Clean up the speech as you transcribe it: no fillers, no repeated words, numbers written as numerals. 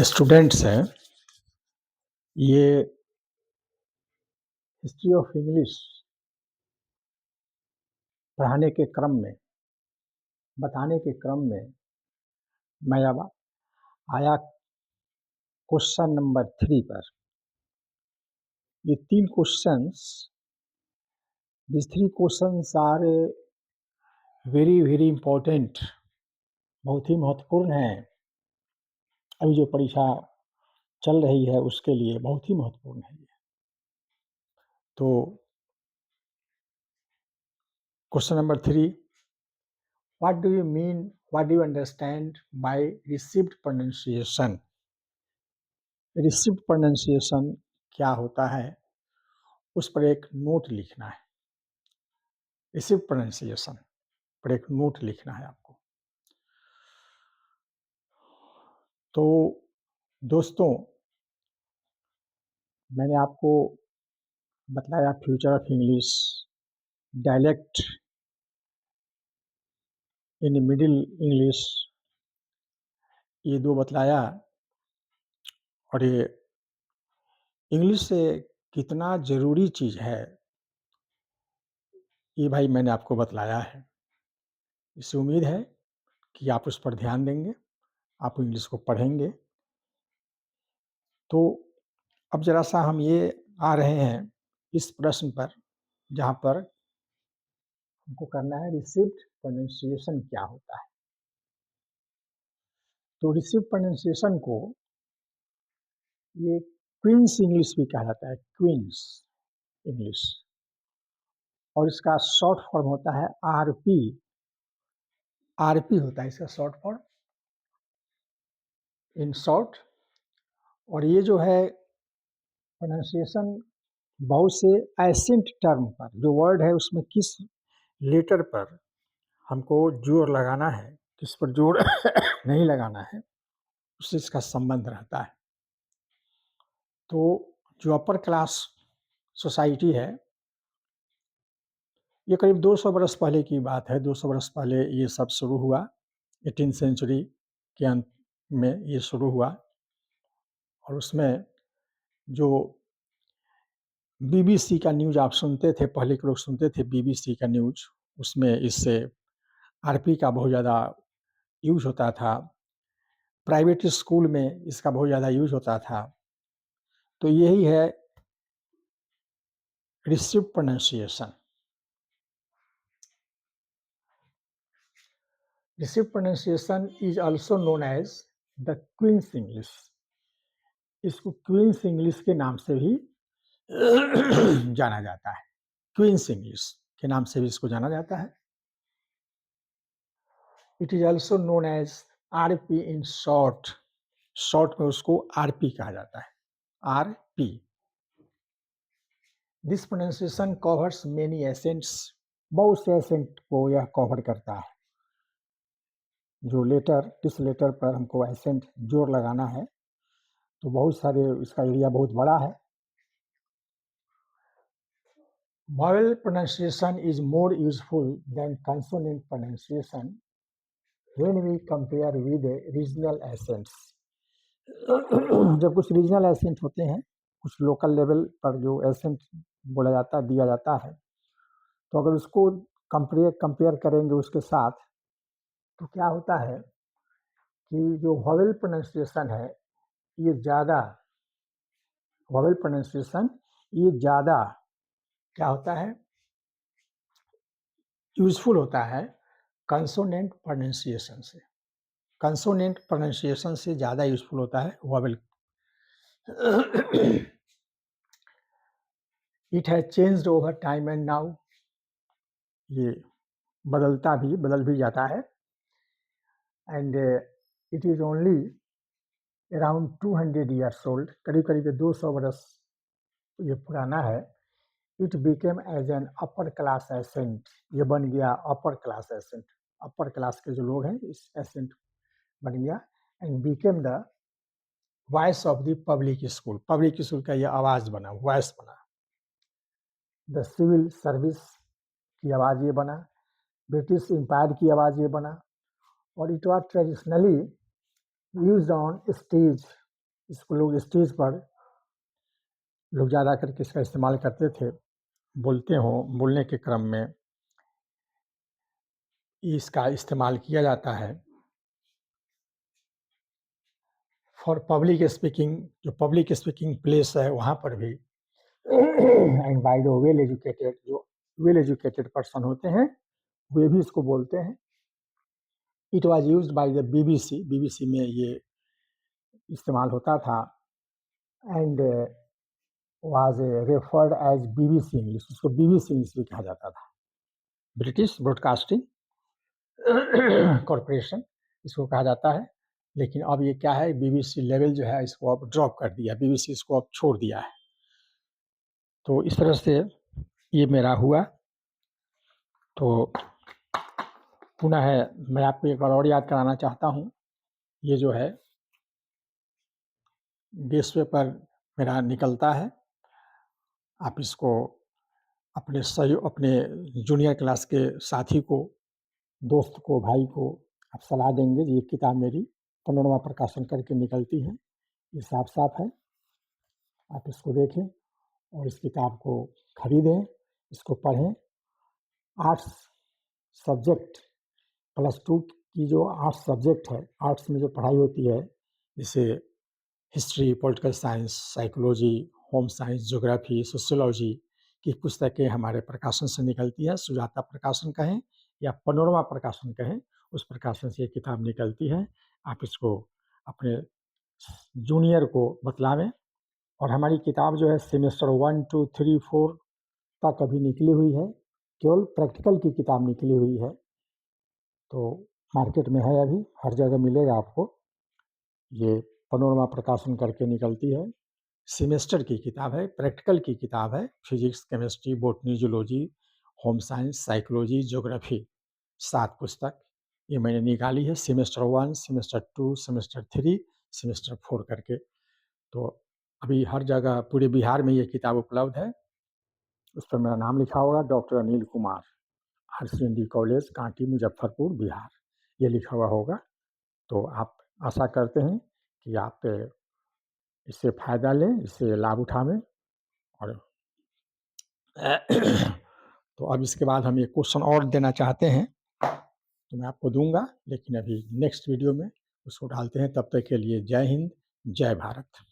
Students हैं, ये history of English पढ़ाने के क्रम में, बताने के क्रम में मैं अब आया क्वेश्चन नंबर 3 पर। ये 3 questions, these 3 questions are very important, बहुत ही महत्वपूर्ण हैं। अभी जो परीक्षा चल रही है उसके लिए बहुत ही महत्वपूर्ण है ये। तो question number 3, what do you mean, what do you understand by received pronunciation? Received pronunciation क्या होता है, उस पर एक नोट लिखना है। रिसीव्ड प्रोनाउंसिएशन पर एक नोट लिखना है आपको। तो दोस्तों, मैंने आपको बतलाया future of English, dialect in middle English, ये 2 बतलाया। और ये इंग्लिश से कितना ज़रूरी चीज़ है, ये भाई मैंने आपको बतलाया है। इससे उम्मीद है कि आप उस पर ध्यान देंगे, आप इंग्लिश को पढ़ेंगे। तो अब ज़रा-सा हम ये आ रहे हैं इस प्रश्न पर, जहाँ पर हमको करना है रिसीव्ड प्रोनाउंसिएशन क्या होता है। तो रिसीव्ड प्रोनाउंसिएशन को ये क्वींस इंग्लिश भी कहा जाता है, क्वींस इंग्लिश, और इसका शॉर्ट फॉर्म होता है आरपी। आरपी होता है इसका शॉर्ट फॉर्म, इन शॉर्ट। और ये जो है प्रोनाउंसिएशन बहुत से एसेंट टर्म पर, जो वर्ड है उसमें किस लेटर पर हमको जोर लगाना है, किस पर जोर नहीं लगाना है, उससे इसका संबंध रहता है। तो जो अपर क्लास सोसाइटी है, ये करीब 200 बरस पहले की बात है। 200 बरस पहले ये सब शुरू हुआ, 18th सेंचुरी के अंत में ये शुरू हुआ। और उसमें जो बीबीसी का न्यूज़ आप सुनते थे, पहले के लोग सुनते थे बीबीसी का न्यूज़, उसमें इससे आरपी का बहुत ज़्यादा यूज़ होता था। प्राइवेट स्कूल में इसका बहुत ज़्यादा यूज़ होता था। तो यही है received pronunciation. Received pronunciation is also known as the Queen's English. इसको क्वींस इंग्लिश के नाम से भी जाना जाता है। क्वींस इंग्लिश के नाम से भी इसको जाना जाता है। It is also known as RP in short. Short में उसको आरपी कहा जाता है, RP. This pronunciation covers many accents. बहुत से एसेंट को यह कवर करता है। जो लेटर, किस लेटर पर हमको एसेंट जोर लगाना है, तो बहुत सारे, इसका एरिया बहुत बड़ा है। Vowel pronunciation is more useful than consonant pronunciation when we compare with regional accents. जब कुछ रीजनल एसेंट होते हैं, कुछ लोकल लेवल पर जो एसेंट बोला जाता है, दिया जाता है, तो अगर उसको कंपेयर करेंगे उसके साथ, तो क्या होता है कि जो वॉवेल प्रोनाउंसिएशन है, ये ज़्यादा, वॉवेल प्रोनाउंसिएशन ये ज़्यादा क्या होता है, यूजफुल होता है कंसोनेंट प्रोनाउंसिएशन से। कंसोनेंट प्रोनाउंसिएशन से ज़्यादा यूजफुल होता है vowel. It has changed over time and now. ये बदल भी जाता है। And it is only around 200 years old, करीब करीब 200 बरस ये पुराना है। It became as an upper class accent. ये बन गया upper class accent. Upper class के जो लोग हैं, इस एसेंट बन गया। And became the voice of the public school. Public school का ये आवाज़ बना, वॉइस बना। द सिविल सर्विस की आवाज़ ये बना, ब्रिटिश एम्पायर की आवाज़ ये बना, और it was traditionally used on stage. इसको लोग स्टेज पर लोग ज़्यादा करके इसका इस्तेमाल करते थे, बोलने के क्रम में इसका इस्तेमाल किया जाता है। फॉर पब्लिक स्पीकिंग, जो पब्लिक स्पीकिंग प्लेस है वहाँ पर भी and by the well educated, जो वेल एजुकेटेड पर्सन होते हैं वे भी इसको बोलते हैं। It was used by the BBC, BBC में ये इस्तेमाल होता था, and was referred as BBC English, उसको बीबीसी इंग्लिश भी कहा जाता था। ब्रिटिश ब्रॉडकास्टिंग कॉरपोरेशन इसको कहा जाता है, लेकिन अब ये क्या है, बीबीसी लेवल जो है इसको अब ड्रॉप कर दिया, बीबीसी इसको अब छोड़ दिया है। तो इस तरह से ये मेरा हुआ। तो पुनः मैं आपको एक बार और याद कराना चाहता हूँ, ये जो है गेस्ट पेपर मेरा निकलता है, आप इसको अपने जूनियर क्लास के साथी को, दोस्त को, भाई को आप सलाह देंगे। ये किताब मेरी पनोरमा प्रकाशन करके निकलती है, ये साफ-साफ है, आप इसको देखें और इस किताब को खरीदें, इसको पढ़ें। आर्ट्स सब्जेक्ट +2 की जो आर्ट्स सब्जेक्ट है, आर्ट्स में जो पढ़ाई होती है, जैसे history, political science, psychology, home science, geography, sociology की पुस्तकें हमारे प्रकाशन से निकलती है। सुजाता प्रकाशन कहें या पनोरमा प्रकाशन कहें, उस प्रकाशन से ये किताब निकलती है। आप इसको अपने जूनियर को बतलावें। और हमारी किताब जो है सेमेस्टर 1, 2, 3, 4 तक अभी निकली हुई है, केवल प्रैक्टिकल की किताब निकली हुई है। तो मार्केट में है, अभी हर जगह मिलेगा आपको। ये पनोरमा प्रकाशन करके निकलती है, सेमेस्टर की किताब है, प्रैक्टिकल की किताब है। Physics, chemistry, botany, zoology, home science, psychology, geography 7 पुस्तक ये मैंने निकाली है, सेमेस्टर 1, सेमेस्टर 2, सेमेस्टर 3, सेमेस्टर 4 करके। तो अभी हर जगह पूरे बिहार में ये किताब उपलब्ध है। उस पर मेरा नाम लिखा होगा, doctor Anil Kumar, RCND college, Kanti, Muzaffarpur, Bihar, ये लिखा हुआ होगा। तो आप आशा करते हैं कि आप इससे फ़ायदा लें, इससे लाभ उठावें। और तो अब इसके बाद हम एक क्वेश्चन और देना चाहते हैं, तो मैं आपको दूंगा, लेकिन अभी नेक्स्ट वीडियो में उसको डालते हैं। तब तक के लिए जय हिंद, जय भारत।